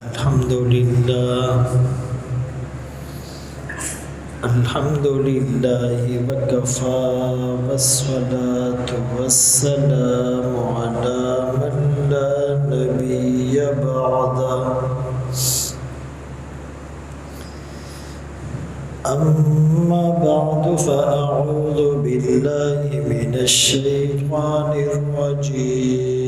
الحمد لله وكفى والصلاة والسلام على من لا نبي بعده أما بعد فأعوذ بالله من الشيطان الرجيم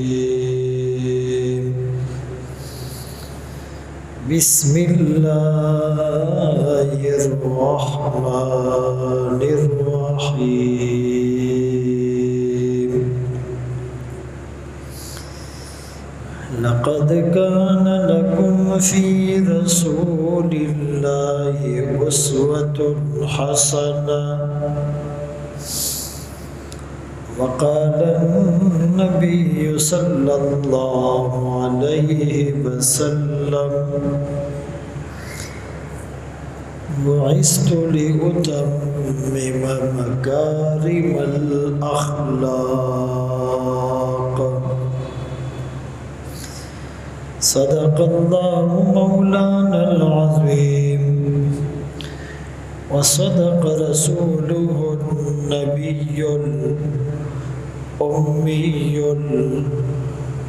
بسم الله الرحمن الرحيم لقد كان لكم في رسول الله أسوة حسنة وقال النبي صلى الله عليه وسلم بعثت لأتمم مكارم الأخلاق صدق الله مولانا العظيم وصدق رسوله النبي الأمي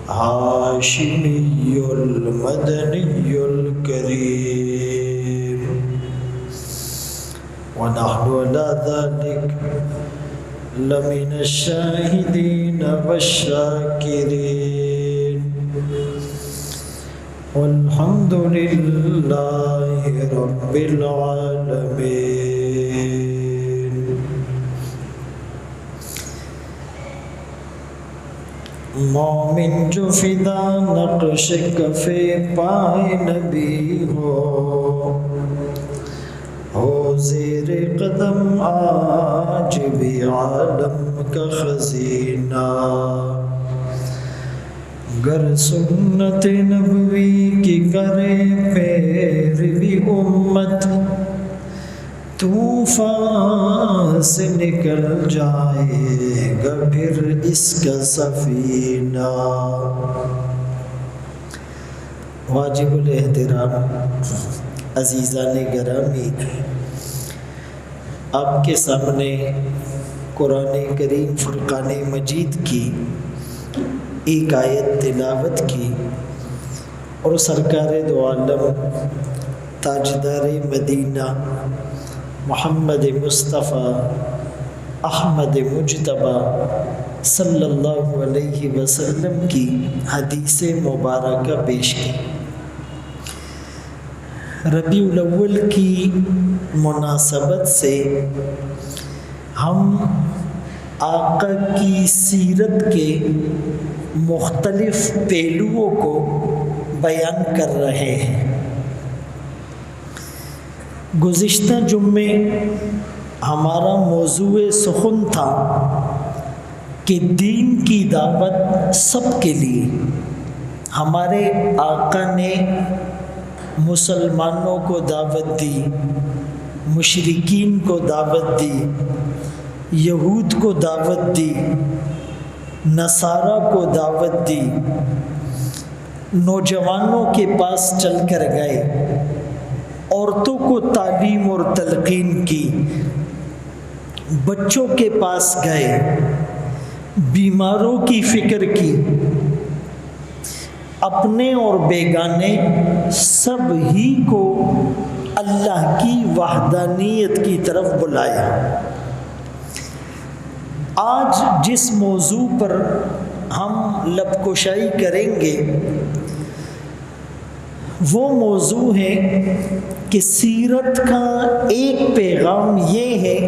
الهاشمي المدني الكريم ونحن على ذلك لمن الشاهدين والشاكرين والحمد لله رب العالمين. مومن جو فدا نقش کفے پائے نبی ہو زیر قدم آج بھی عالم کا خزینہ گر سنت نبوی کی کرے پیروی امت طوفان سے نکل جائے گا پھر اس کا سفینہ. واجب الاحترام عزیزان گرامی، آپ کے سامنے قرآن کریم فرقان مجید کی ایک آیت تلاوت کی اور سرکار دو عالم تاجدار مدینہ محمد مصطفیٰ احمد مجتبیٰ صلی اللہ علیہ وسلم کی حدیث مبارکہ پیش کی. ربیع الاول کی مناسبت سے ہم آقا کی سیرت کے مختلف پہلوؤں کو بیان کر رہے ہیں. گزشتہ جمعے ہمارا موضوع سخن تھا کہ دین کی دعوت سب کے لیے. ہمارے آقا نے مسلمانوں کو دعوت دی، مشرکین کو دعوت دی، یہود کو دعوت دی، نصارہ کو دعوت دی، نوجوانوں کے پاس چل کر گئے، عورتوں کو تعلیم اور تلقین کی، بچوں کے پاس گئے، بیماروں کی فکر کی، اپنے اور بیگانے سب ہی کو اللہ کی وحدانیت کی طرف بلایا. آج جس موضوع پر ہم لب کشائی کریں گے وہ موضوع ہے کہ سیرت کا ایک پیغام یہ ہے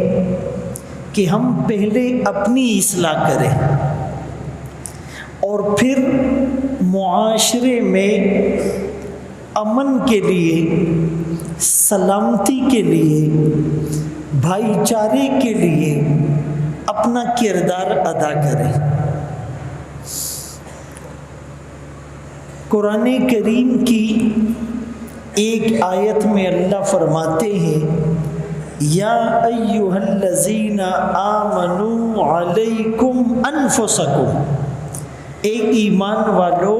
کہ ہم پہلے اپنی اصلاح کریں اور پھر معاشرے میں امن کے لیے، سلامتی کے لیے، بھائی چارے کے لیے اپنا کردار ادا کریں. قرآن کریم کی ایک آیت میں اللہ فرماتے ہیں یا ایھا الذین آمنوا علیکم انفسکم، اے ایمان والو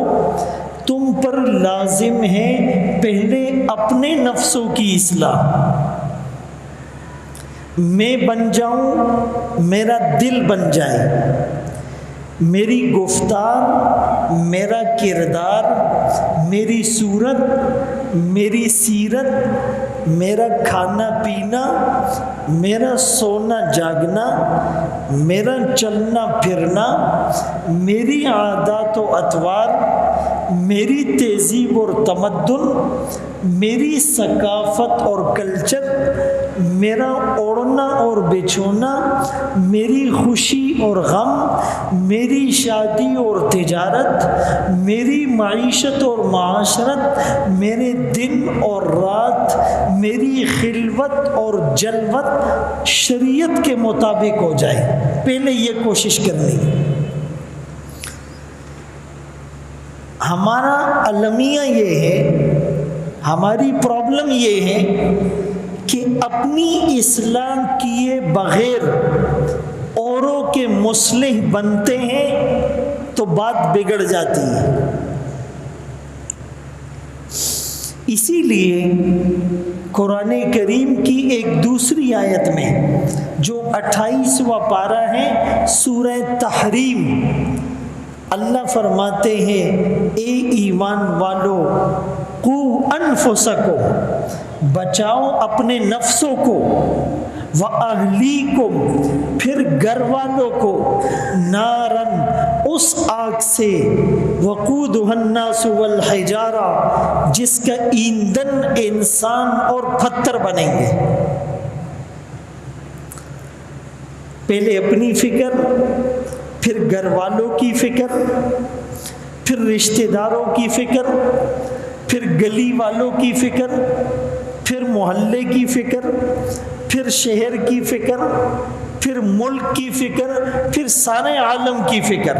تم پر لازم ہے پہلے اپنے نفسوں کی اصلاح. میں بن جاؤں، میرا دل بن جائے، میری گفتار، میرا کردار، میری صورت، میری سیرت، میرا کھانا پینا، میرا سونا جاگنا، میرا چلنا پھرنا، میری عادات و اطوار، میری تہذیب اور تمدن، میری ثقافت اور کلچر، میرا اوڑھنا اور بچھونا، میری خوشی اور غم، میری شادی اور تجارت، میری معیشت اور معاشرت، میرے دن اور رات، میری خلوت اور جلوت شریعت کے مطابق ہو جائے. پہلے یہ کوشش کرنی. ہمارا المیہ یہ ہے، ہماری پرابلم یہ ہے کہ اپنی اصلاح کیے بغیر اوروں کے مصلح بنتے ہیں تو بات بگڑ جاتی ہے. اسی لیے قرآن کریم کی ایک دوسری آیت میں جو 28واں پارہ ہے سورہ تحریم، اللہ فرماتے ہیں اے ایمان والو قو انفسکم، بچاؤ اپنے نفسوں کو، وَأَهْلِيكُمْ، پھر گھر والوں کو، نارن، اس آگ سے، وَقُودُهَا النَّاسُ وَالْحِجَارَةُ، جس کا ایندھن انسان اور پتھر بنیں گے. پہلے اپنی فکر، پھر گھر والوں کی فکر، پھر رشتہ داروں کی فکر، پھر گلی والوں کی فکر، پھر محلے کی فکر، پھر شہر کی فکر، پھر ملک کی فکر، پھر سارے عالم کی فکر.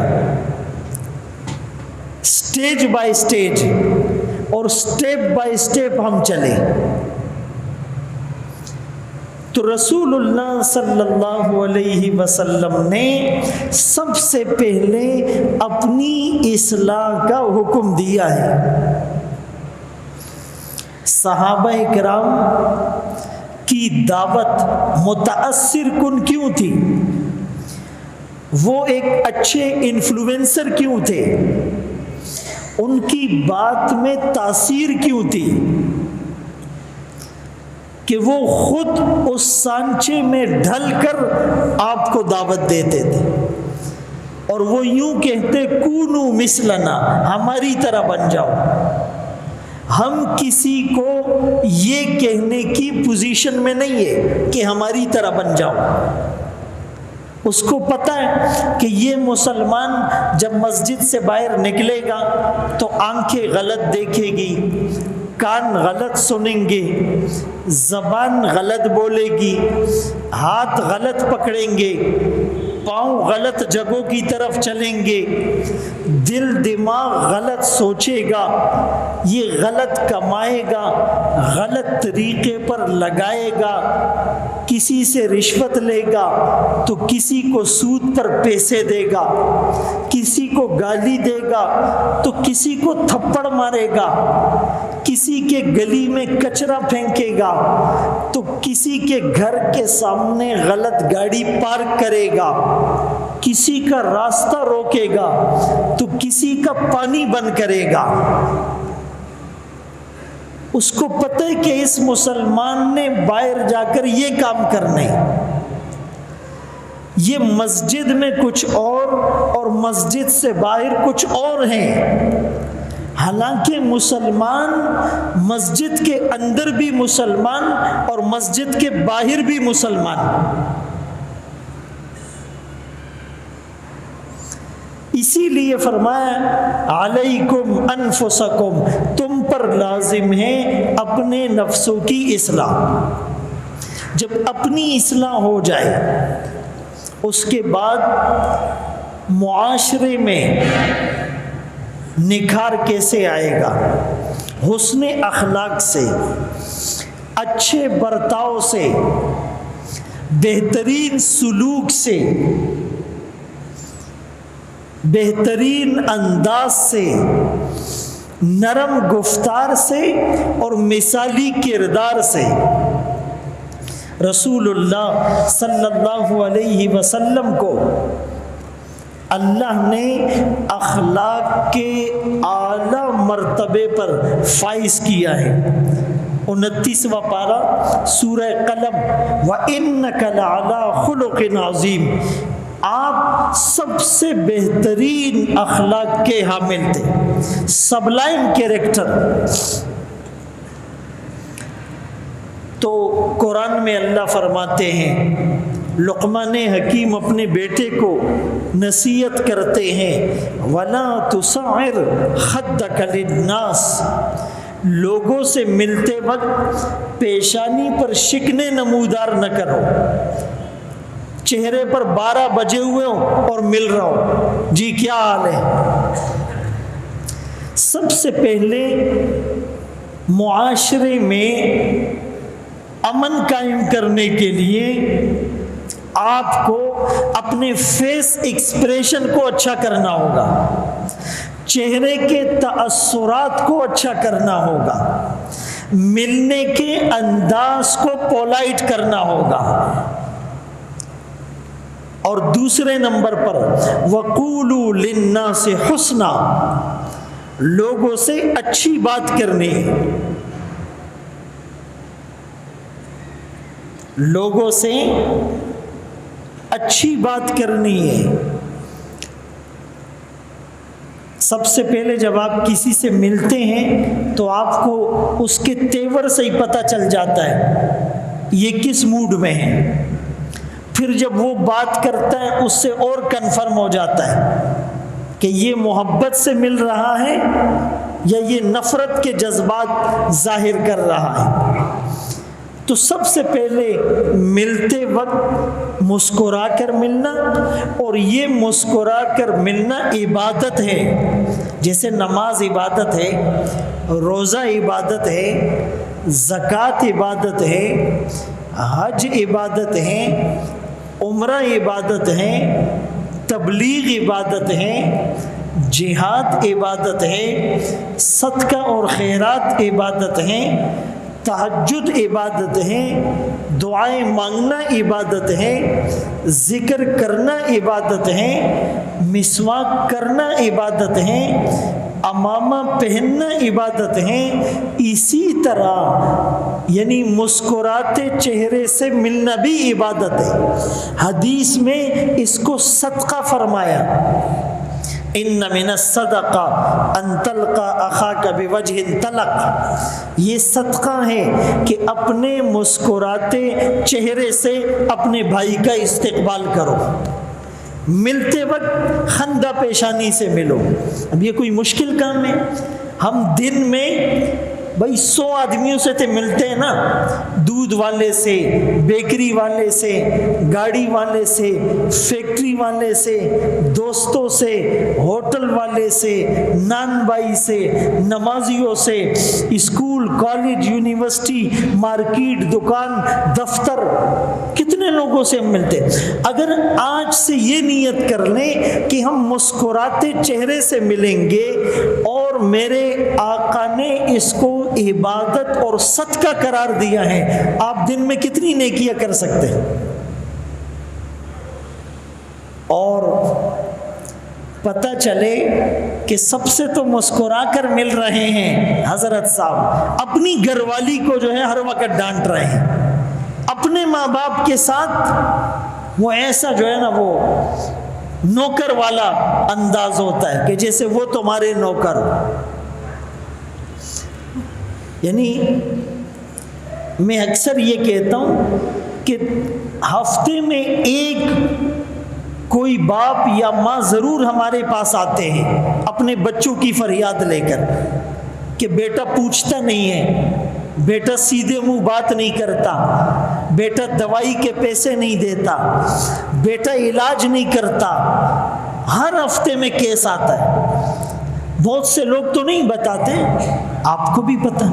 سٹیج بائی سٹیج اور سٹیپ بائی سٹیپ ہم چلے. تو رسول اللہ صلی اللہ علیہ وسلم نے سب سے پہلے اپنی اصلاح کا حکم دیا ہے. صحابہ کرام کی دعوت متاثر کن کیوں تھی؟ وہ ایک اچھے انفلوئنسر کیوں تھے؟ ان کی بات میں تاثیر کیوں تھی؟ کہ وہ خود اس سانچے میں ڈھل کر آپ کو دعوت دیتے تھے، اور وہ یوں کہتے کونو مثلنا، ہماری طرح بن جاؤ. ہم کسی کو یہ کہنے کی پوزیشن میں نہیں ہے کہ ہماری طرح بن جاؤ. اس کو پتہ ہے کہ یہ مسلمان جب مسجد سے باہر نکلے گا تو آنکھیں غلط دیکھے گی، کان غلط سنیں گے، زبان غلط بولے گی، ہاتھ غلط پکڑیں گے، پاؤں غلط جگہوں کی طرف چلیں گے، دل دماغ غلط سوچے گا، یہ غلط کمائے گا، غلط طریقے پر لگائے گا، کسی سے رشوت لے گا تو کسی کو سود پر پیسے دے گا، کسی کو گالی دے گا تو کسی کو تھپڑ مارے گا، کسی کے گلی میں کچرا پھینکے گا تو کسی کے گھر کے سامنے غلط گاڑی پارک کرے گا، کسی کا راستہ روکے گا تو کسی کا پانی بند کرے گا. اس کو پتہ ہے کہ اس مسلمان نے باہر جا کر یہ کام کرنے، یہ مسجد میں کچھ اور مسجد سے باہر کچھ اور ہیں. حالانکہ مسلمان مسجد کے اندر بھی مسلمان اور مسجد کے باہر بھی مسلمان. اسی لیے فرمایا علیکم انفسکم، تم پر لازم ہے اپنے نفسوں کی اصلاح. جب اپنی اصلاح ہو جائے اس کے بعد معاشرے میں نکھار کیسے آئے گا؟ حسن اخلاق سے، اچھے برتاؤ سے، بہترین سلوک سے، بہترین انداز سے، نرم گفتار سے اور مثالی کردار سے رسول اللہ صلی اللہ علیہ وسلم کو اللہ نے اخلاق کے اعلیٰ مرتبے پر فائز کیا ہے۔ 29واں پارہ سورہ قلم، وَإِنَّكَ لَعَلَىٰ خُلُقٍ عَظِيمٍ، آپ سب سے بہترین اخلاق کے حامل تھے، سبلائم کیریکٹر۔ تو قرآن میں اللہ فرماتے ہیں، لقمان حکیم اپنے بیٹے کو نصیحت کرتے ہیں، وَلَا تُصَعِّرْ خَدَّكَ لِلنَّاسِ، لوگوں سے ملتے وقت پیشانی پر شکنے نمودار نہ کرو، چہرے پر 12 بجے ہوئے ہوں اور مل رہا ہو، جی کیا حال ہے۔ سب سے پہلے معاشرے میں امن قائم کرنے کے لیے آپ کو اپنے فیس ایکسپریشن کو اچھا کرنا ہوگا، چہرے کے تاثرات کو اچھا کرنا ہوگا، ملنے کے انداز کو پولائٹ کرنا ہوگا، اور دوسرے نمبر پر وَقُولُوا لِلنَّاسِ حُسْنًا، لوگوں سے اچھی بات کرنی ہے، لوگوں سے اچھی بات کرنی ہے۔ سب سے پہلے جب آپ کسی سے ملتے ہیں تو آپ کو اس کے تیور سے ہی پتہ چل جاتا ہے یہ کس موڈ میں ہے، پھر جب وہ بات کرتا ہے اس سے اور کنفرم ہو جاتا ہے کہ یہ محبت سے مل رہا ہے یا یہ نفرت کے جذبات ظاہر کر رہا ہے۔ تو سب سے پہلے ملتے وقت مسکرا کر ملنا، اور یہ مسکرا کر ملنا عبادت ہے، جیسے نماز عبادت ہے، روزہ عبادت ہے، زکوٰۃ عبادت ہے، حج عبادت ہے، عمرہ عبادت ہے، تبلیغ عبادت ہے، جہاد عبادت ہے، صدقہ اور خیرات عبادت ہے، تہجد عبادت ہے، دعائیں مانگنا عبادت ہے، ذکر کرنا عبادت ہے، مسواک کرنا عبادت ہے، امامہ پہننا عبادت ہے۔ اسی طرح یعنی مسکراتے چہرے سے ملنا بھی عبادت ہے۔ حدیث میں اس کو صدقہ فرمایا، ان من الصدقہ ان تلقى اخاک بوجہ طلق، یہ صدقہ ہے کہ اپنے مسکراتے چہرے سے اپنے بھائی کا استقبال کرو، ملتے وقت خندہ پیشانی سے ملو۔ اب یہ کوئی مشکل کام ہے؟ ہم دن میں بھائی 100 آدمیوں سے تو ملتے ہیں نا، دودھ والے سے، بیکری والے سے، گاڑی والے سے، فیکٹری والے سے، دوستوں سے، ہوٹل والے سے، نان بائی سے، نمازیوں سے، اسکول، کالج، یونیورسٹی، مارکیٹ، دکان، دفتر، کتنے لوگوں سے ہم ملتے ہیں۔ اگر آج سے یہ نیت کر لیں کہ ہم مسکراتے چہرے سے ملیں گے اور میرے آقا نے اس کو عبادت اور صدقہ قرار دیا ہے، آپ دن میں کتنی نیکیاں کر سکتے ہیں؟ اور پتہ چلے کہ سب سے تو مسکرا کر مل رہے ہیں حضرت صاحب، اپنی گھر والی کو جو ہے ہر وقت ڈانٹ رہے ہیں، اپنے ماں باپ کے ساتھ وہ ایسا جو ہے نا وہ نوکر والا انداز ہوتا ہے کہ جیسے وہ تمہارے نوکر ہو۔ یعنی میں اکثر یہ کہتا ہوں کہ ہفتے میں ایک کوئی باپ یا ماں ضرور ہمارے پاس آتے ہیں اپنے بچوں کی فریاد لے کر کہ بیٹا پوچھتا نہیں ہے، بیٹا سیدھے منہ بات نہیں کرتا، بیٹا دوائی کے پیسے نہیں دیتا، بیٹا علاج نہیں کرتا۔ ہر ہفتے میں کیس آتا ہے۔ بہت سے لوگ تو نہیں بتاتے، آپ کو بھی پتہ۔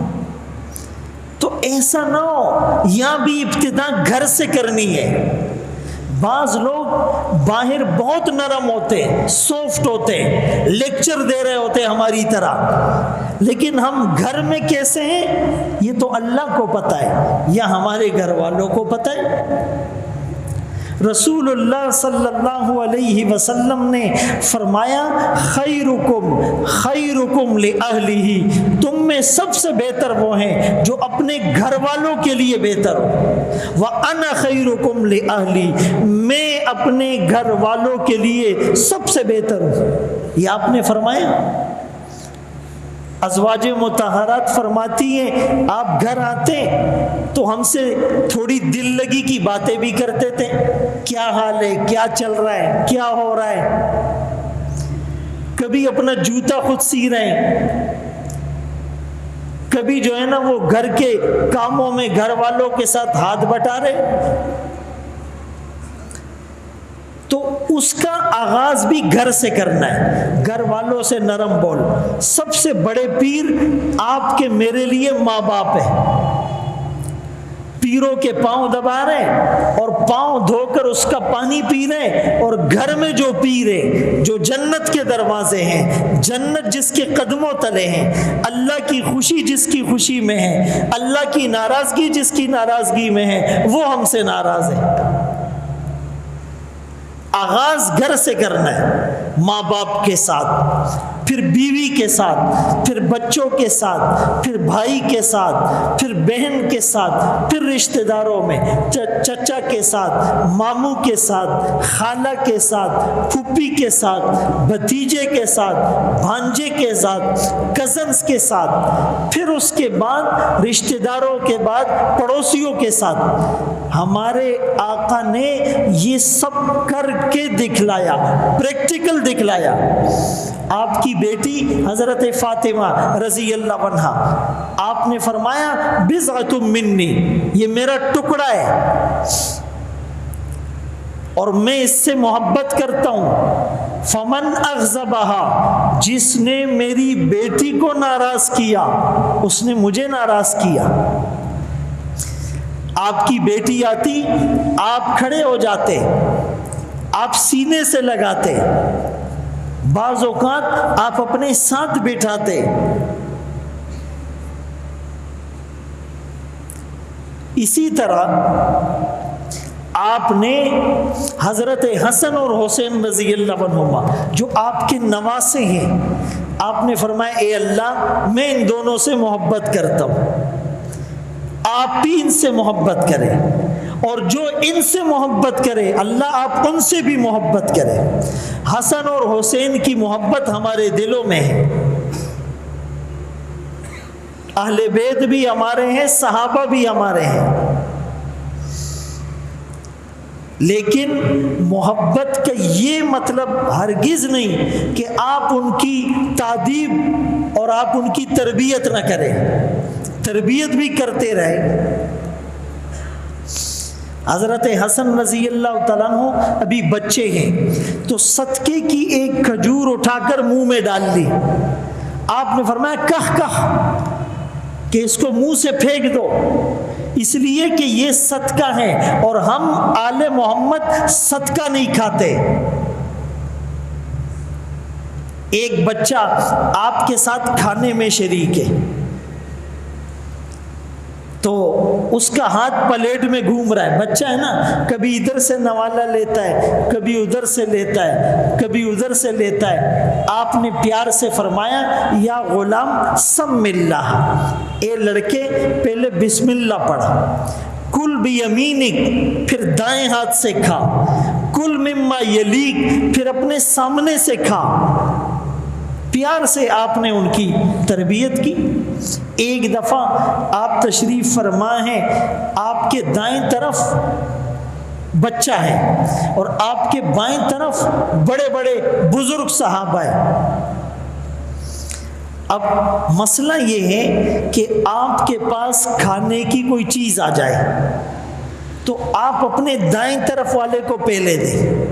تو ایسا نہ ہو، یہاں بھی ابتدا گھر سے کرنی ہے۔ بعض لوگ باہر بہت نرم ہوتے ہیں، سافٹ ہوتے ہیں، لیکچر دے رہے ہوتے ہیں ہماری طرح، لیکن ہم گھر میں کیسے ہیں یہ تو اللہ کو پتہ ہے یا ہمارے گھر والوں کو پتہ ہے۔ رسول اللہ صلی اللہ علیہ وسلم نے فرمایا خیرکم خیرکم لأہلہ، تم میں سب سے بہتر وہ ہیں جو اپنے گھر والوں کے لیے بہتر ہو، وَأَنَا خَيْرُكُمْ لِأَهْلِي، میں اپنے گھر والوں کے لیے سب سے بہتر ہوں۔ یہ آپ نے فرمایا۔ ازواج مطہرات فرماتی ہیں آپ گھر آتے تو ہم سے تھوڑی دل لگی کی باتیں بھی کرتے تھے، کیا حال ہے، کیا چل رہا ہے، کیا ہو رہا ہے، کبھی اپنا جوتا خود سی رہے ہیں، کبھی جو ہے نا وہ گھر کے کاموں میں گھر والوں کے ساتھ ہاتھ بٹا رہے۔ تو اس کا آغاز بھی گھر سے کرنا ہے، گھر والوں سے نرم بول۔ سب سے بڑے پیر آپ کے میرے لیے ماں باپ ہے۔ پیروں کے پاؤں دبا رہے اور پاؤں دھو کر اس کا پانی پی رہے، اور گھر میں جو پی رہے، جو جنت کے دروازے ہیں، جنت جس کے قدموں تلے ہیں، اللہ کی خوشی جس کی خوشی میں ہے، اللہ کی ناراضگی جس کی ناراضگی میں ہے، وہ ہم سے ناراض ہے۔ آغاز گھر سے کرنا ہے، ماں باپ کے ساتھ، پھر بیوی کے ساتھ، پھر بچوں کے ساتھ، پھر بھائی کے ساتھ، پھر بہن کے ساتھ، پھر رشتہ داروں میں چچا کے ساتھ، ماموں کے ساتھ، خالہ کے ساتھ، پھوپھی کے ساتھ، بھتیجے کے ساتھ، بھانجے کے ساتھ، کزنز کے ساتھ، پھر اس کے بعد رشتہ داروں کے بعد پڑوسیوں کے ساتھ۔ ہمارے آقا نے یہ سب کر کے دکھلایا، پریکٹیکل دکھلایا۔ آپ کی بیٹی حضرت فاطمہ رضی اللہ عنہا، آپ نے فرمایا بضعۃ منی، یہ میرا ٹکڑا ہے اور میں اس سے محبت کرتا ہوں۔ فمن اغضبها، جس نے میری بیٹی کو ناراض کیا اس نے مجھے ناراض کیا۔ آپ کی بیٹی آتی، آپ کھڑے ہو جاتے، آپ سینے سے لگاتے، بعض اوقات آپ اپنے ساتھ بٹھاتے۔ اسی طرح آپ نے حضرت حسن اور حسین رضی اللہ عنہما جو آپ کے نواسے ہیں، آپ نے فرمایا اے اللہ میں ان دونوں سے محبت کرتا ہوں، آپ بھی ان سے محبت کریں، اور جو ان سے محبت کرے اللہ آپ ان سے بھی محبت کرے۔ حسن اور حسین کی محبت ہمارے دلوں میں ہے، اہل بیت بھی ہمارے ہیں، صحابہ بھی ہمارے ہیں، لیکن محبت کا یہ مطلب ہرگز نہیں کہ آپ ان کی تعذیب اور آپ ان کی تربیت نہ کریں، تربیت بھی کرتے رہے۔ حضرت حسن رضی اللہ تعالیٰ عنہ ابھی بچے ہیں تو صدقے کی ایک کھجور اٹھا کر منہ میں ڈال لی، آپ نے فرمایا کہہ کہ اس کو منہ سے پھینک دو، اس لیے کہ یہ صدقہ ہے اور ہم آل محمد صدقہ نہیں کھاتے۔ ایک بچہ آپ کے ساتھ کھانے میں شریک ہے تو اس کا ہاتھ پلیٹ میں گھوم رہا ہے، بچہ ہے نا، کبھی ادھر سے نوالا لیتا ہے، کبھی ادھر سے لیتا ہے، کبھی ادھر سے لیتا ہے۔ آپ نے پیار سے فرمایا یا غلام سم اللہ، اے لڑکے پہلے بسم اللہ پڑھا، کل بیمینک پھر دائیں ہاتھ سے کھا، کل مما یلیک پھر اپنے سامنے سے کھا۔ پیار سے آپ نے ان کی تربیت کی۔ ایک دفعہ آپ تشریف فرما ہیں، آپ کے دائیں طرف بچہ ہے اور آپ کے بائیں طرف بڑے بڑے بزرگ صحابہ ہیں۔ اب مسئلہ یہ ہے کہ آپ کے پاس کھانے کی کوئی چیز آ جائے تو آپ اپنے دائیں طرف والے کو پہلے دیں۔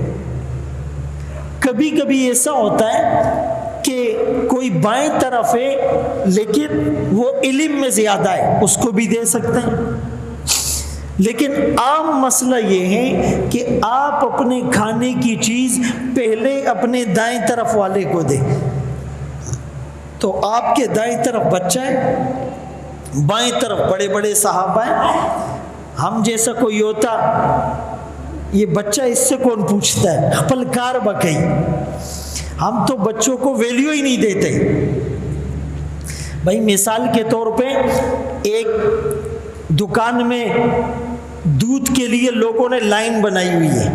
کبھی کبھی ایسا ہوتا ہے کہ کوئی بائیں طرف ہے لیکن وہ علم میں زیادہ ہے، اس کو بھی دے سکتے ہیں، لیکن عام مسئلہ یہ ہے کہ آپ اپنے کھانے کی چیز پہلے اپنے دائیں طرف والے کو دیں، تو آپ کے دائیں طرف بچہ ہے، بائیں طرف بڑے بڑے صحابہ ہیں، ہم جیسا کوئی ہوتا یہ بچہ اس سے کون پوچھتا ہے، خپلکار بکئی، ہم تو بچوں کو ویلیو ہی نہیں دیتے۔ بھائی مثال کے طور پہ ایک دکان میں دودھ کے لیے لوگوں نے لائن بنائی ہوئی ہے،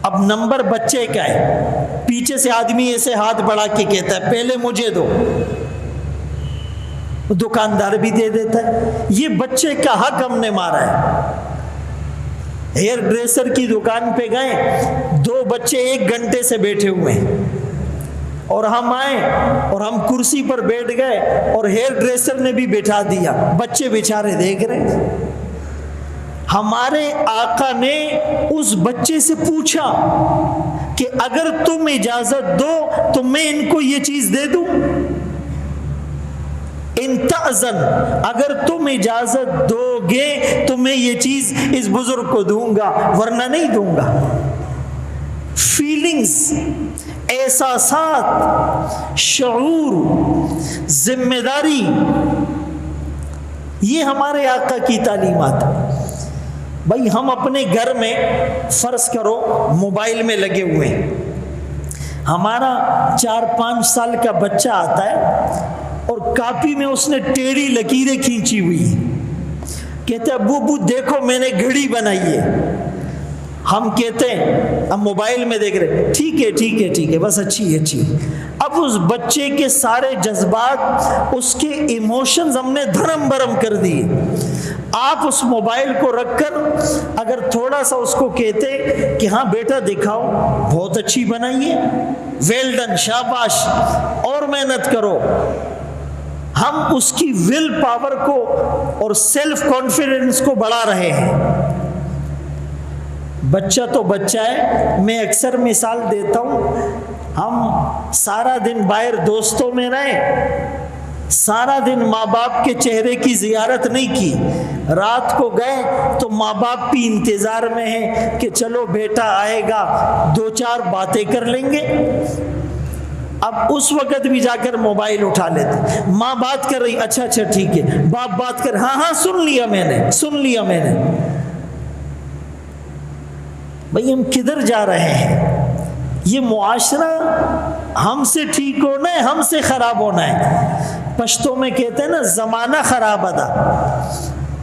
اب نمبر بچے کا ہے، پیچھے سے آدمی ایسے ہاتھ بڑھا کے کہتا ہے پہلے مجھے دو، دکاندار بھی دے دیتا ہے۔ یہ بچے کا حق ہم نے مارا ہے۔ ہیئر ڈریسر کی دکان پہ گئے، دو بچے 1 گھنٹے سے بیٹھے ہوئے ہیں، اور ہم آئے اور ہم کرسی پر بیٹھ گئے اور ہیئر ڈریسر نے بھی بٹھا دیا، بچے بیچارے دیکھ رہے ہیں۔ ہمارے آقا نے اس بچے سے پوچھا کہ اگر تم اجازت دو تو میں ان کو یہ چیز دے دوں، ان تأذن، اگر تم اجازت دو گے تو میں یہ چیز اس بزرگ کو دوں گا، ورنہ نہیں دوں گا۔ فیلنگز، احساسات، شعور، ذمہ داری، یہ ہمارے آقا کی تعلیمات ہیں۔ بھائی ہم اپنے گھر میں فرض کرو موبائل میں لگے ہوئے ہیں، ہمارا 4-5 سال کا بچہ آتا ہے اور کاپی میں اس نے ٹیڑھی لکیریں کھینچی ہوئی ہیں، کہتے ہیں ابو دیکھو میں نے گھڑی بنائی ہے۔ ہم کہتے ہیں ہم موبائل میں دیکھ رہے، ٹھیک ہے بس اچھی ہے۔ اب اس بچے کے سارے جذبات، اس کے ایموشنز ہم نے دھرم برم کر دیے۔ آپ اس موبائل کو رکھ کر اگر تھوڑا سا اس کو کہتے کہ ہاں بیٹا دکھاؤ، بہت اچھی بنائی ہے، ویل ڈن، شاباش، اور محنت کرو، ہم اس کی ول پاور کو اور سیلف کانفیڈنس کو بڑھا رہے ہیں۔ بچہ تو بچہ ہے۔ میں اکثر مثال دیتا ہوں، ہم سارا دن باہر دوستوں میں رہے، سارا دن ماں باپ کے چہرے کی زیارت نہیں کی، رات کو گئے تو ماں باپ بھی انتظار میں ہیں کہ چلو بیٹا آئے گا، 2-4 باتیں کر لیں گے۔ اب اس وقت بھی جا کر موبائل اٹھا لیتے، ماں بات کر رہی، اچھا ٹھیک ہے، باپ بات کر، ہاں سن لیا میں نے۔ بھئی ہم کدھر جا رہے ہیں؟ یہ معاشرہ ہم سے ٹھیک ہونا ہے، ہم سے خراب ہونا ہے۔ پشتوں میں کہتے ہیں نا زمانہ خراب ادا،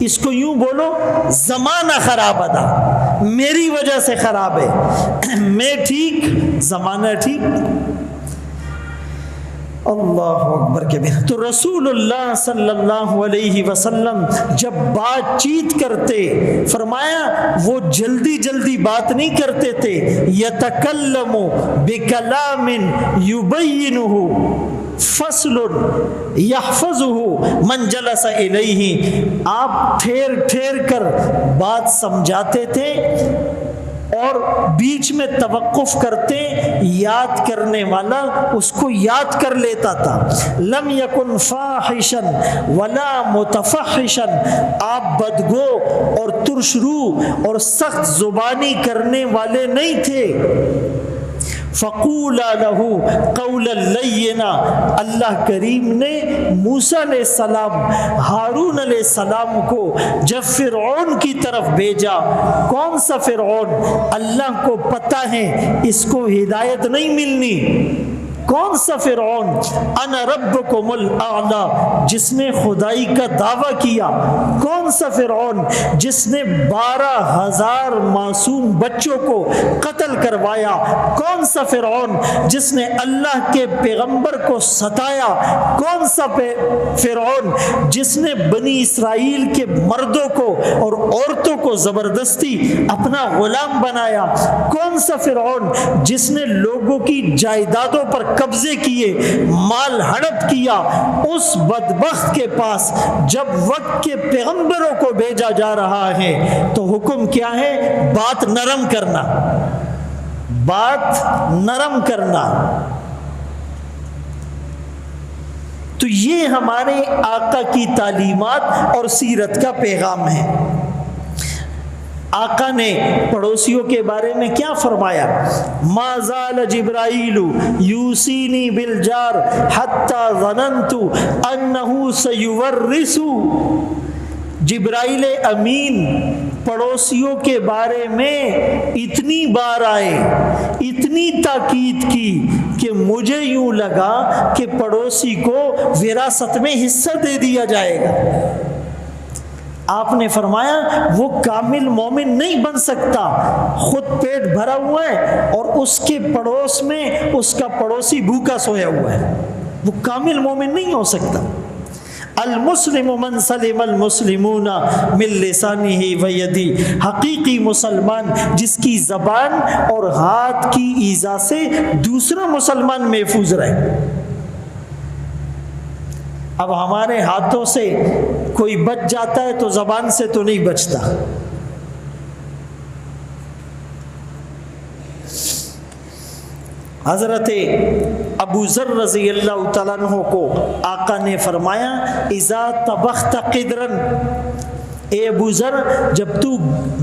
اس کو یوں بولو زمانہ خراب ادا، میری وجہ سے خراب ہے، میں ٹھیک، زمانہ ٹھیک۔ اللہ اکبر کبیر۔ تو رسول اللہ صلی اللہ علیہ وسلم جب بات چیت کرتے، فرمایا وہ جلدی بات نہیں کرتے تھے، یتکلم بکلام یبینہ فصل یحفظہ من جلس الیہ، آپ ٹھیر کر بات سمجھاتے تھے اور بیچ میں توقف کرتے، یاد کرنے والا اس کو یاد کر لیتا تھا۔ لم یکن فاحشا ولا متفحشا، آپ بدگو اور ترش رو اور سخت زبانی کرنے والے نہیں تھے۔ فَقُولَا لَهُ قَوْلًا لَيِّنًا، اللہ کریم نے موسیٰ علیہ السلام، ہارون علیہ السلام کو جب فرعون کی طرف بھیجا، کون سا فرعون؟ اللہ کو پتہ ہے اس کو ہدایت نہیں ملنی۔ کون سا فرعون؟ انا ربکم الاعلی، جس نے خدائی کا دعویٰ کیا۔ کون سا فرعون؟ جس نے 12,000 معصوم بچوں کو قتل کروایا۔ کون سا فرعون؟ جس نے اللہ کے پیغمبر کو ستایا۔ کون سا فرعون؟ جس نے بنی اسرائیل کے مردوں کو اور عورتوں کو زبردستی اپنا غلام بنایا۔ کون سا فرعون؟ جس نے لوگوں کی جائیدادوں پر قبضے کیے، مال ہڑپ کیا۔ اس بدبخت کے پاس جب وقت کے پیغمبروں کو بھیجا جا رہا ہے تو حکم کیا ہے؟ بات نرم کرنا، بات نرم کرنا۔ تو یہ ہمارے آقا کی تعلیمات اور سیرت کا پیغام ہے۔ آقا نے پڑوسیوں کے بارے میں کیا فرمایا؟ ما زال جبرائیل یوصینی بالجار حتی ظننت انہ سیورث۔ جبرائیل امین پڑوسیوں کے بارے میں اتنی بار آئے، اتنی تاکید کی کہ مجھے یوں لگا کہ پڑوسی کو وراثت میں حصہ دے دیا جائے گا۔ آپ نے فرمایا وہ کامل مومن نہیں بن سکتا، خود پیٹ بھرا ہوا ہے اور اس کے پڑوس میں اس کا پڑوسی بھوکا سویا ہوا ہے، وہ کامل مومن نہیں ہو سکتا۔ المسلم من سلم المسلمون من لسانہ و یدہ، حقیقی مسلمان جس کی زبان اور ہاتھ کی ایذا سے دوسرا مسلمان محفوظ رہے۔ اب ہمارے ہاتھوں سے کوئی بچ جاتا ہے تو زبان سے تو نہیں بچتا۔ حضرت ابو ذر رضی اللہ تعالیٰ عنہ کو آقا نے فرمایا اذا طبخت قدرا، اے ابو ذر جب تو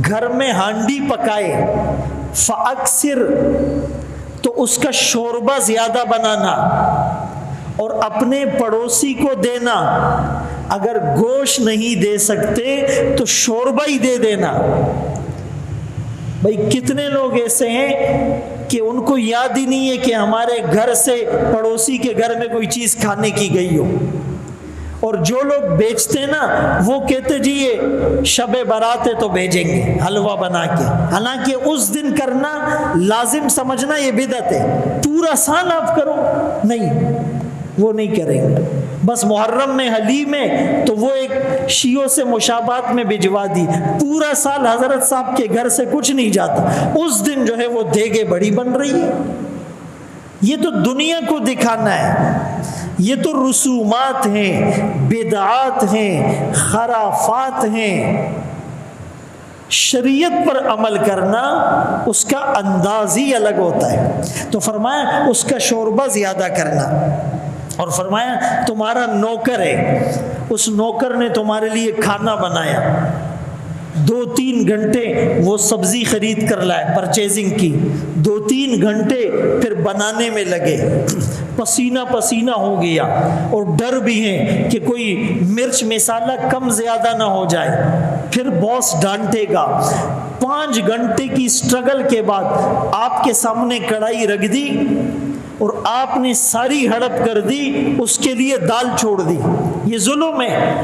گھر میں ہانڈی پکائے، فاکثر، تو اس کا شوربہ زیادہ بنانا اور اپنے پڑوسی کو دینا، اگر گوشت نہیں دے سکتے تو شوربہ ہی دے دینا۔ بھائی کتنے لوگ ایسے ہیں کہ ان کو یاد ہی نہیں ہے کہ ہمارے گھر سے پڑوسی کے گھر میں کوئی چیز کھانے کی گئی ہو، اور جو لوگ بیچتے نا وہ کہتے جی یہ شب برات ہے تو بھیجیں گے حلوہ بنا کے، حالانکہ اس دن کرنا لازم سمجھنا یہ بدعت ہے۔ پورا سال آپ کرو، نہیں وہ نہیں کریں گے، بس محرم میں حلیم ہے تو وہ ایک شیعوں سے مشابہت میں بھجوا دی، پورا سال حضرت صاحب کے گھر سے کچھ نہیں جاتا، اس دن جو ہے وہ دیگے بڑی بن رہی ہے۔ یہ تو دنیا کو دکھانا ہے، یہ تو رسومات ہیں، بدعات ہیں، خرافات ہیں۔ شریعت پر عمل کرنا اس کا انداز ہی الگ ہوتا ہے۔ تو فرمایا اس کا شوربہ زیادہ کرنا، اور فرمایا تمہارا نوکر ہے، اس نوکر نے تمہارے لیے کھانا بنایا، 2-3 گھنٹے وہ سبزی خرید کر لائے، پرچیزنگ کی، 2-3 گھنٹے پھر بنانے میں لگے، پسینہ پسینہ ہو گیا، اور ڈر بھی ہے کہ کوئی مرچ مسالہ کم زیادہ نہ ہو جائے، پھر باس ڈانٹے گا۔ 5 گھنٹے کی سٹرگل کے بعد آپ کے سامنے کڑھائی رکھ دی اور آپ نے ساری ہڑپ کر دی، اس کے لیے دال چھوڑ دی، یہ ظلم ہے۔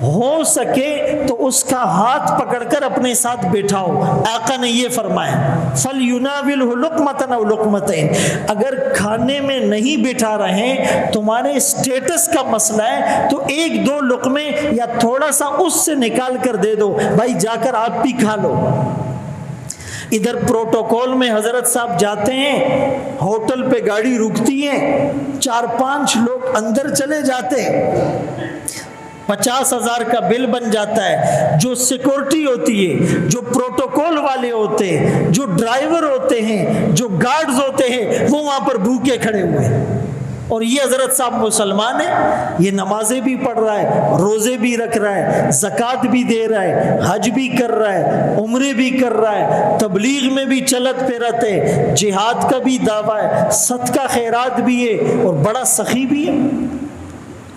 ہو سکے تو اس کا ہاتھ پکڑ کر اپنے ساتھ بیٹھاؤ، آقا نے یہ فرمایا فَلْيُنَاوِلْهُ لُقْمَةً أَوْ لُقْمَتَيْنِ، اگر کھانے میں نہیں بٹھا رہے، تمہارے سٹیٹس کا مسئلہ ہے تو 1-2 لقمے یا تھوڑا سا اس سے نکال کر دے دو، بھائی جا کر آپ بھی کھا لو۔ ادھر پروٹوکول میں حضرت صاحب جاتے ہیں، ہوٹل پہ گاڑی رکتی ہے، 4-5 لوگ اندر چلے جاتے ہیں، 50,000 کا بل بن جاتا ہے۔ جو سیکورٹی ہوتی ہے، جو پروٹوکول والے ہوتے ہیں، جو ڈرائیور ہوتے ہیں، جو گارڈز ہوتے ہیں، وہ وہاں پر بھوکے کھڑے ہوئے ہیں، اور یہ حضرت صاحب مسلمان ہے، یہ نمازیں بھی پڑھ رہا ہے، روزے بھی رکھ رہا ہے، زکوٰۃ بھی دے رہا ہے، حج بھی کر رہا ہے، عمرے بھی کر رہا ہے، تبلیغ میں بھی چلت پھرت ہے، جہاد کا بھی دعویٰ ہے، صدقہ خیرات بھی ہے، اور بڑا سخی بھی ہے۔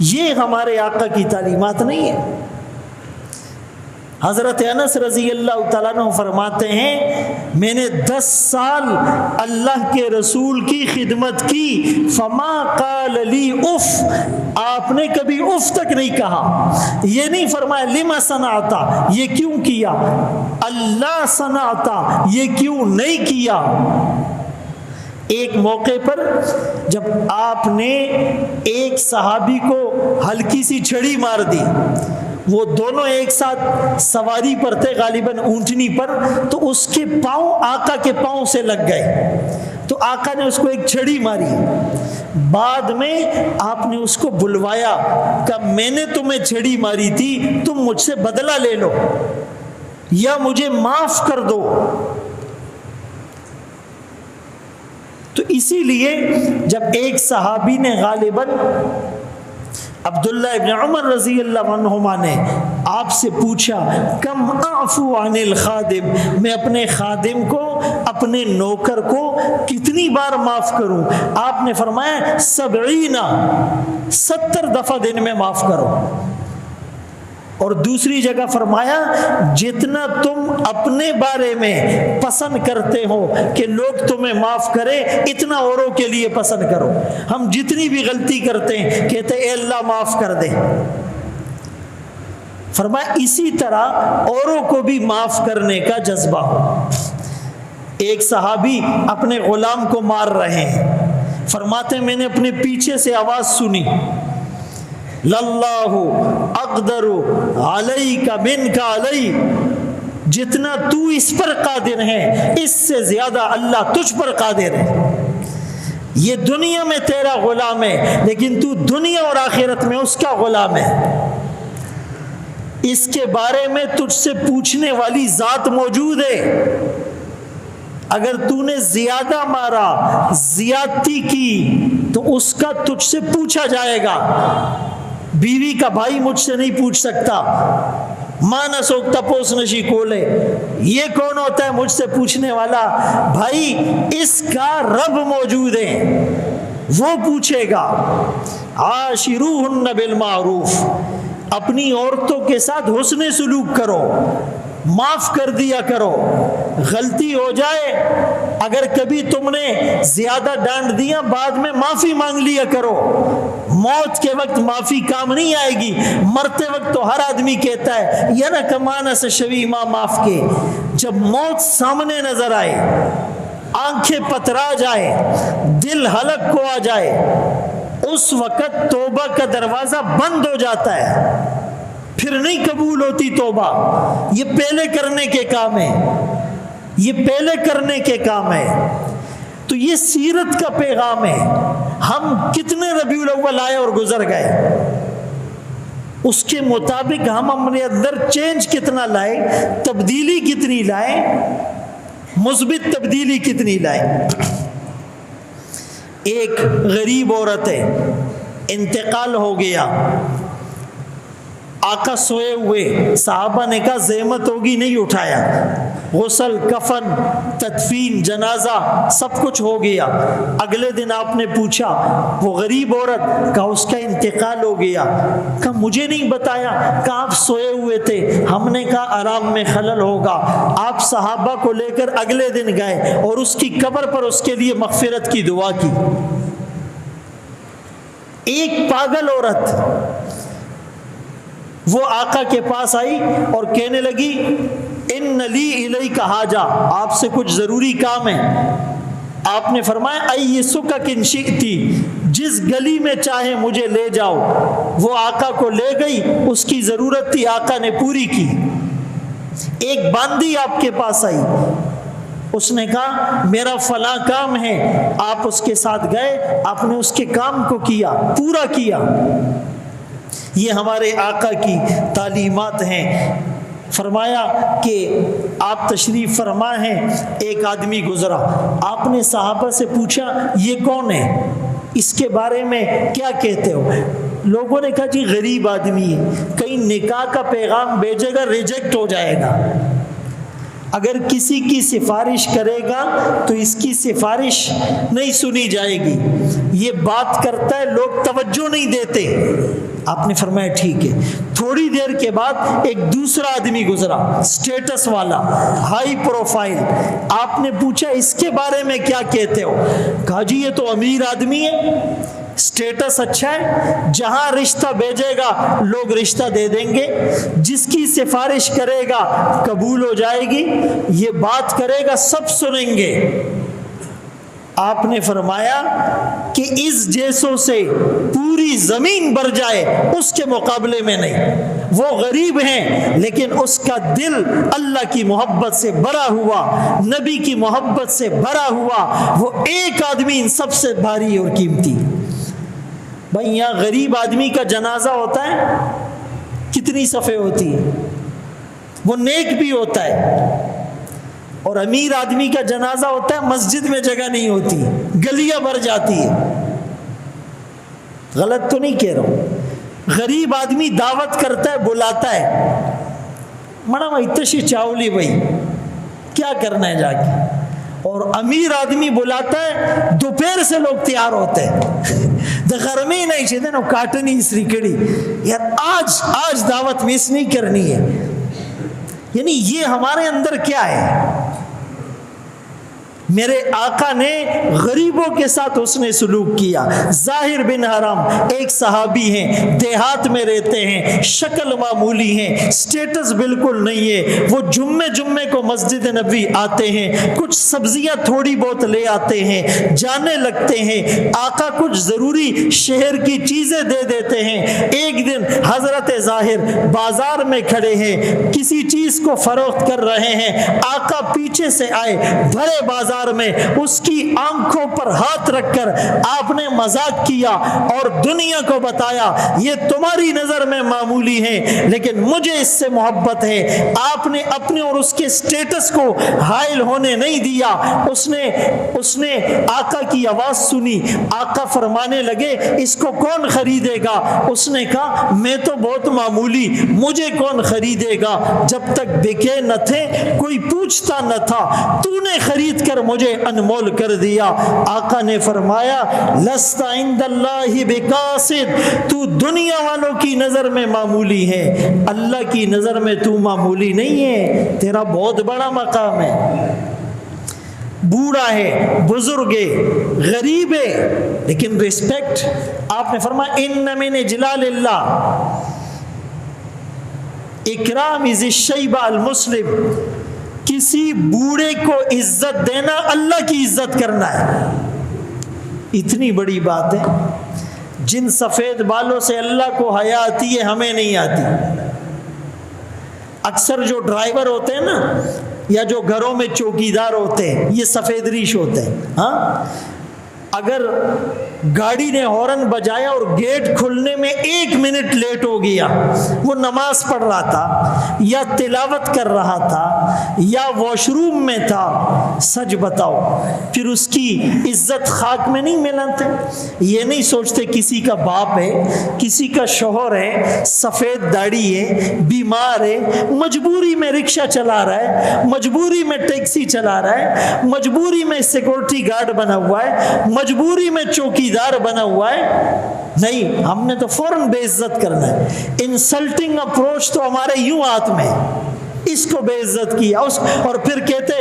یہ ہمارے آقا کی تعلیمات نہیں ہے۔ حضرت انس رضی اللہ تعالیٰ عنہ فرماتے ہیں میں نے 10 سال اللہ کے رسول کی خدمت کی، فما قال لی اف، آپ نے کبھی اف تک نہیں کہا، یہ نہیں فرمایا لما صنعتا، یہ کیوں کیا، اللہ صنعتا، یہ کیوں نہیں کیا۔ ایک موقع پر جب آپ نے ایک صحابی کو ہلکی سی چھڑی مار دی، وہ دونوں ایک ساتھ سواری پر تھے، غالباً اونٹنی پر، تو اس کے پاؤں آقا کے پاؤں سے لگ گئے، تو آقا نے اس کو ایک چھڑی ماری۔ بعد میں آپ نے اس کو بلوایا، کہ میں نے تمہیں چھڑی ماری تھی، تم مجھ سے بدلہ لے لو یا مجھے معاف کر دو۔ تو اسی لیے جب ایک صحابی نے غالباً عبداللہ ابن عمر رضی اللہ عنہما نے آپ سے پوچھا کم اعفو عن الخادم، میں اپنے خادم کو، اپنے نوکر کو کتنی بار معاف کروں؟ آپ نے فرمایا 70 دفعہ دن میں معاف کرو۔ اور دوسری جگہ فرمایا جتنا تم اپنے بارے میں پسند کرتے ہو کہ لوگ تمہیں معاف کرے، اتنا اوروں کے لیے پسند کرو۔ ہم جتنی بھی غلطی کرتے ہیں کہتے اے اللہ معاف کر دے، فرمایا اسی طرح اوروں کو بھی معاف کرنے کا جذبہ ہو۔ ایک صحابی اپنے غلام کو مار رہے ہیں، فرماتے میں نے اپنے پیچھے سے آواز سنی للہ اقدر علیک منک علی، جتنا تو اس پر قادر ہے اس سے زیادہ اللہ تجھ پر قادر ہے۔ یہ دنیا میں تیرا غلام ہے لیکن تو دنیا اور آخرت میں اس کا غلام ہے۔ اس کے بارے میں تجھ سے پوچھنے والی ذات موجود ہے۔ اگر تو نے زیادہ مارا، زیادتی کی، تو اس کا تجھ سے پوچھا جائے گا۔ بیوی کا بھائی مجھ سے نہیں پوچھ سکتا، ماں نہ سوکتا پوس نشی کولے، یہ کون ہوتا ہے مجھ سے پوچھنے والا؟ بھائی اس کا رب موجود ہے، وہ پوچھے گا۔ عاشروہن بالمعروف، اپنی عورتوں کے ساتھ حسن سلوک کرو، معاف کر دیا کرو۔ غلطی ہو جائے، اگر کبھی تم نے زیادہ ڈانٹ دیا بعد میں معافی مانگ لیا کرو۔ موت کے وقت معافی کام نہیں آئے گی، مرتے وقت تو ہر آدمی کہتا ہے یا نہ کمانا سے شوی ماں معاف کے۔ جب موت سامنے نظر آئے، آنکھیں پترا جائے، دل حلق کو آ جائے، اس وقت توبہ کا دروازہ بند ہو جاتا ہے، پھر نہیں قبول ہوتی توبہ۔ یہ پہلے کرنے کے کام ہے، یہ پہلے کرنے کے کام ہے۔ تو یہ سیرت کا پیغام ہے۔ ہم کتنے ربیع الاول آئے اور گزر گئے، اس کے مطابق ہم اپنے اندر چینج کتنا لائے، تبدیلی کتنی لائے، مثبت تبدیلی کتنی لائے۔ ایک غریب عورت ہے، انتقال ہو گیا، آقا سوئے ہوئے، صحابہ نے کہا زحمت ہوگی، نہیں اٹھایا۔ غسل، کفن، تدفین، جنازہ سب کچھ ہو گیا۔ اگلے دن آپ نے پوچھا وہ غریب عورت، کہا اس کا انتقال ہو گیا۔ کہا مجھے نہیں بتایا، کہا آپ سوئے ہوئے تھے، ہم نے کہا آرام میں خلل ہوگا۔ آپ صحابہ کو لے کر اگلے دن گئے اور اس کی قبر پر اس کے لیے مغفرت کی دعا کی۔ ایک پاگل عورت وہ آقا کے پاس آئی اور کہنے لگی ان لی الیک حاجہ، آپ سے کچھ ضروری کام ہے۔ آپ نے فرمایا ایسک ان شئتی، جس گلی میں چاہے مجھے لے جاؤ۔ وہ آقا کو لے گئی، اس کی ضرورت تھی، آقا نے پوری کی۔ ایک باندی آپ کے پاس آئی، اس نے کہا میرا فلاں کام ہے، آپ اس کے ساتھ گئے، آپ نے اس کے کام کو کیا، پورا کیا۔ یہ ہمارے آقا کی تعلیمات ہیں۔ فرمایا کہ آپ تشریف فرما ہیں، ایک آدمی گزرا، آپ نے صحابہ سے پوچھا یہ کون ہے، اس کے بارے میں کیا کہتے ہو؟ لوگوں نے کہا جی غریب آدمی ہے، کہیں نکاح کا پیغام بھیجے گا ریجیکٹ ہو جائے گا، اگر کسی کی سفارش کرے گا تو اس کی سفارش نہیں سنی جائے گی، یہ بات کرتا ہے لوگ توجہ نہیں دیتے۔ آپ نے فرمایا ٹھیک ہے۔ تھوڑی دیر کے بعد ایک دوسرا آدمی گزرا، سٹیٹس والا، ہائی پروفائل۔ آپ نے پوچھا اس کے بارے میں کیا کہتے ہو؟ کہا جی یہ تو امیر آدمی ہے، سٹیٹس اچھا ہے، جہاں رشتہ بھیجے گا لوگ رشتہ دے دیں گے، جس کی سفارش کرے گا قبول ہو جائے گی، یہ بات کرے گا سب سنیں گے۔ آپ نے فرمایا کہ اس جیسوں سے پوری زمین بھر جائے اس کے مقابلے میں نہیں۔ وہ غریب ہیں لیکن اس کا دل اللہ کی محبت سے بھرا ہوا، نبی کی محبت سے بھرا ہوا، وہ ایک آدمی ان سب سے بھاری اور قیمتی۔ بھائی یہاں غریب آدمی کا جنازہ ہوتا ہے، کتنی صفیں ہوتی ہیں، وہ نیک بھی ہوتا ہے، اور امیر آدمی کا جنازہ ہوتا ہے مسجد میں جگہ نہیں ہوتی، گلیاں بھر جاتی ہے۔ غلط تو نہیں کہہ رہا ہوں، غریب آدمی دعوت کرتا ہے، بلاتا ہے، مڑا وہی تشی چاولی بھائی کیا کرنا ہے جا کے، اور امیر آدمی بلاتا ہے دوپہر سے لوگ تیار ہوتے ہیں گرمی نہیں چاہتے نا کاٹنی اسری کڑی یار آج دعوت مس نہیں کرنی ہے. یعنی یہ ہمارے اندر کیا ہے؟ میرے آقا نے غریبوں کے ساتھ اس نے سلوک کیا. ظاہر بن حرام ایک صحابی ہیں، دیہات میں رہتے ہیں، شکل معمولی ہیں، سٹیٹس بالکل نہیں ہے. وہ جمعے کو مسجد نبوی آتے ہیں، کچھ سبزیاں تھوڑی بہت لے آتے ہیں، جانے لگتے ہیں. آقا کچھ ضروری شہر کی چیزیں دے دیتے ہیں. ایک دن حضرت ظاہر بازار میں کھڑے ہیں، کسی چیز کو فروخت کر رہے ہیں. آقا پیچھے سے آئے، بھرے بازار میں اس کی آنکھوں پر ہاتھ رکھ کر آپ نے مذاق کیا اور دنیا کو بتایا یہ تمہاری نظر میں معمولی ہے لیکن مجھے اس سے محبت ہے. آپ نے اپنے اور اس کے سٹیٹس کو حائل ہونے نہیں دیا. اس نے آقا کی آواز سنی. آقا فرمانے لگے اس کو کون خریدے گا؟ اس نے کہا میں تو بہت معمولی، مجھے کون خریدے گا؟ جب تک بکے نہ تھے کوئی پوچھتا نہ تھا، تو نے خرید کر مجھے انمول کر دیا. آقا نے فرمایا لست عند اللہ بقاصد، تو دنیا والوں کی نظر میں معمولی ہے، اللہ کی نظر میں تو معمولی نہیں ہے، تیرا بہت بڑا مقام ہے. بوڑھا ہے، بزرگ ہے، غریب ہے، لیکن ریسپیکٹ. آپ نے فرمایا ان من جلال اللہ اکرام ذی الشیبہ المسلم، کسی بوڑھے کو عزت دینا اللہ کی عزت کرنا ہے. اتنی بڑی بات ہے. جن سفید بالوں سے اللہ کو حیا آتی ہے ہمیں نہیں آتی. اکثر جو ڈرائیور ہوتے ہیں نا یا جو گھروں میں چوکیدار ہوتے ہیں یہ سفید ریش ہوتے ہیں. ہاں اگر گاڑی نے ہارن بجایا اور گیٹ کھلنے میں 1 منٹ لیٹ ہو گیا، وہ نماز پڑھ رہا تھا یا تلاوت کر رہا تھا یا واش روم میں تھا، سچ بتاؤ پھر اس کی عزت خاک میں نہیں ملاتے؟ یہ نہیں سوچتے کسی کا باپ ہے، کسی کا شوہر ہے، سفید داڑھی ہے، بیمار ہے، مجبوری میں رکشہ چلا رہا ہے، مجبوری میں ٹیکسی چلا رہا ہے، مجبوری میں سیکورٹی گارڈ بنا ہوا ہے، مجبوری میں چوکیدار بنا ہوا ہے. نہیں، ہم نے تو فوراً بے عزت کرنا ہے. انسلٹنگ اپروچ تو ہمارے یوں ہاتھ میں، اس کو بے عزت کیا اور پھر کہتے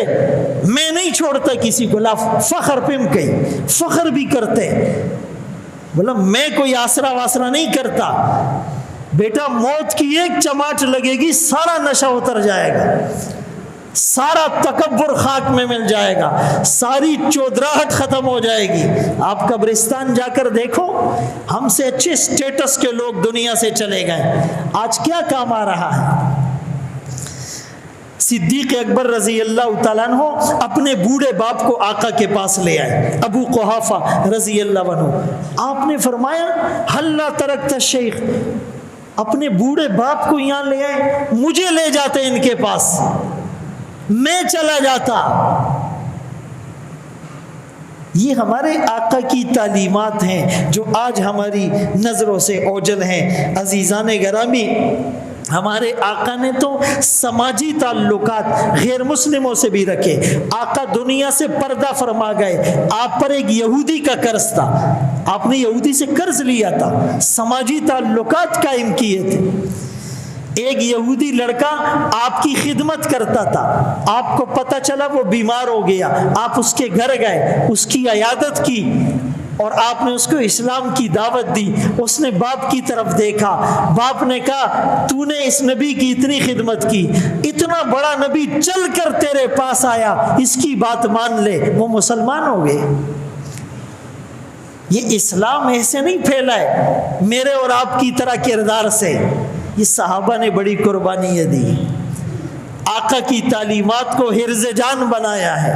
میں نہیں چھوڑتا کسی کو. لا فخر پم کئی فخر بھی کرتے، بولا میں کوئی آسرا واسرا نہیں کرتا. بیٹا موت کی ایک چماٹ لگے گی سارا نشہ اتر جائے گا، سارا تکبر خاک میں مل جائے گا، ساری چودراہٹ ختم ہو جائے گی. آپ قبرستان جا کر دیکھو، ہم سے اچھے سٹیٹس کے لوگ دنیا سے چلے گئے، آج کیا کام آ رہا ہے؟ صدیق اکبر رضی اللہ تعالیٰ عنہ اپنے بوڑھے باپ کو آقا کے پاس لے آئے، ابو قحافہ رضی اللہ عنہ. آپ نے فرمایا ہلا ترکت شیخ، اپنے بوڑھے باپ کو یہاں لے آئے، مجھے لے جاتے ان کے پاس، میں چلا جاتا. یہ ہمارے آقا کی تعلیمات ہیں جو آج ہماری نظروں سے اوجھل ہیں. عزیزان گرامی، ہمارے آقا نے تو سماجی تعلقات غیر مسلموں سے بھی رکھے. آقا دنیا سے پردہ فرما گئے. آپ پر ایک یہودی کا قرض تھا، آپ نے یہودی سے قرض لیا تھا، سماجی تعلقات قائم کیے تھے. ایک یہودی لڑکا آپ کی خدمت کرتا تھا، آپ کو پتہ چلا وہ بیمار ہو گیا، آپ اس کے گھر گئے، اس کی عیادت کی اور آپ نے اس کو اسلام کی دعوت دی. اس نے باپ کی طرف دیکھا، باپ نے کہا تو نے اس نبی کی اتنی خدمت کی، اتنا بڑا نبی چل کر تیرے پاس آیا، اس کی بات مان لے. وہ مسلمان ہو گئے. یہ اسلام ایسے نہیں پھیلا ہے میرے اور آپ کی طرح کردار سے، یہ صحابہ نے بڑی قربانیاں دی، آقا کی تعلیمات کو حرز جان بنایا ہے،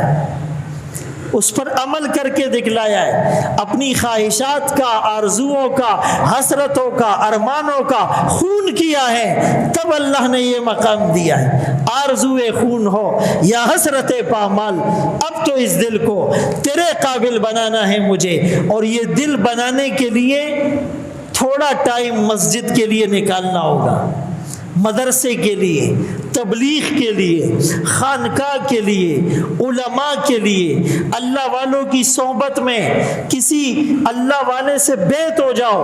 اس پر عمل کر کے دکھلایا ہے. اپنی خواہشات کا، آرزوؤں کا، حسرتوں کا، ارمانوں کا خون کیا ہے، تب اللہ نے یہ مقام دیا ہے. آرزوئے خون ہو یا حسرت پامال، اب تو اس دل کو تیرے قابل بنانا ہے مجھے. اور یہ دل بنانے کے لیے تھوڑا ٹائم مسجد کے لیے نکالنا ہوگا، مدرسے کے لیے، تبلیغ کے لیے، خانقاہ کے لیے، علماء کے لیے، اللہ والوں کی صحبت میں کسی اللہ والے سے بیعت ہو جاؤ،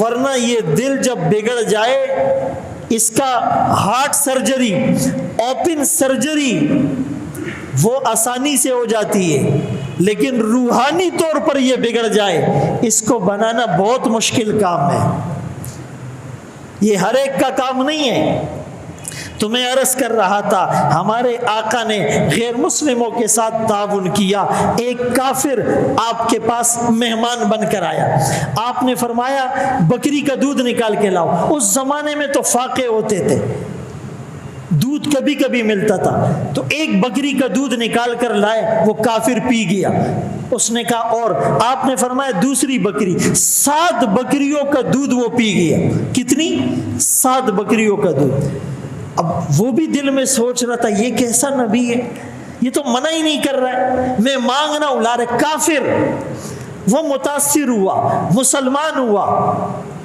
ورنہ یہ دل جب بگڑ جائے، اس کا ہارٹ سرجری، اوپن سرجری وہ آسانی سے ہو جاتی ہے، لیکن روحانی طور پر یہ بگڑ جائے، اس کو بنانا بہت مشکل کام ہے، یہ ہر ایک کا کام نہیں ہے۔ تو میں عرض کر رہا تھا، ہمارے آقا نے غیر مسلموں کے ساتھ تعاون کیا۔ ایک کافر آپ کے پاس مہمان بن کر آیا، آپ نے فرمایا بکری کا دودھ نکال کے لاؤ۔ اس زمانے میں تو فاقے ہوتے تھے، دودھ کبھی کبھی ملتا تھا، تو ایک بکری کا دودھ نکال کر لائے، وہ کافر پی گیا۔ اس نے کہا اور؟ آپ نے فرمایا دوسری بکری، 7 بکریوں کا دودھ وہ پی گیا۔ کتنی؟ 7 بکریوں کا دودھ۔ اب وہ بھی دل میں سوچ رہا تھا یہ کیسا نبی ہے، یہ تو منع ہی نہیں کر رہا ہے، میں مانگنا ہوں لا رہے، کافر۔ وہ متاثر ہوا، مسلمان ہوا۔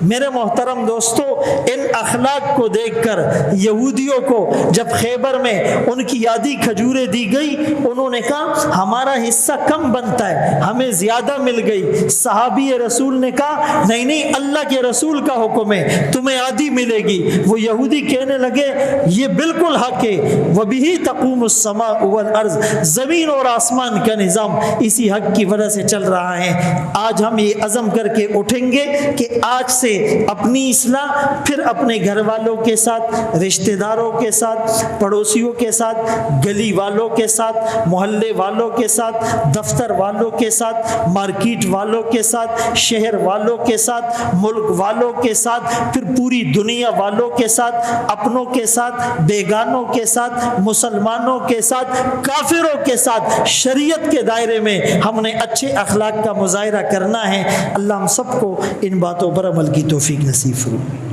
میرے محترم دوستو، ان اخلاق کو دیکھ کر یہودیوں کو جب خیبر میں ان کی یادی کھجوریں دی گئی، انہوں نے کہا ہمارا حصہ کم بنتا ہے، ہمیں زیادہ مل گئی۔ صحابی رسول نے کہا نہیں نہیں، اللہ کے رسول کا حکم ہے، تمہیں آدھی ملے گی۔ وہ یہودی کہنے لگے یہ بالکل حق ہے، وَبِهِ تَقُومُ السَّمَاءُ وَالْأَرْضُ، زمین اور آسمان کا نظام اسی حق کی وجہ سے چل رہا ہے۔ آج ہم یہ عزم کر کے اٹھیں گے کہ آج سے اپنی اصلاح، پھر اپنے گھر والوں کے ساتھ، رشتہ داروں کے ساتھ، پڑوسیوں کے ساتھ، گلی والوں کے ساتھ، محلے والوں کے ساتھ، دفتر والوں کے ساتھ، مارکیٹ والوں کے ساتھ، شہر والوں کے ساتھ، ملک والوں کے ساتھ، پھر پوری دنیا والوں کے ساتھ، اپنوں کے ساتھ، بیگانوں کے ساتھ، مسلمانوں کے ساتھ، کافروں کے ساتھ، شریعت کے دائرے میں ہم نے اچھے اخلاق کا مظاہرہ کرنا ہے۔ اللہ ہم سب کو ان باتوں پر عمل کی توفیق نصیب فرمائے۔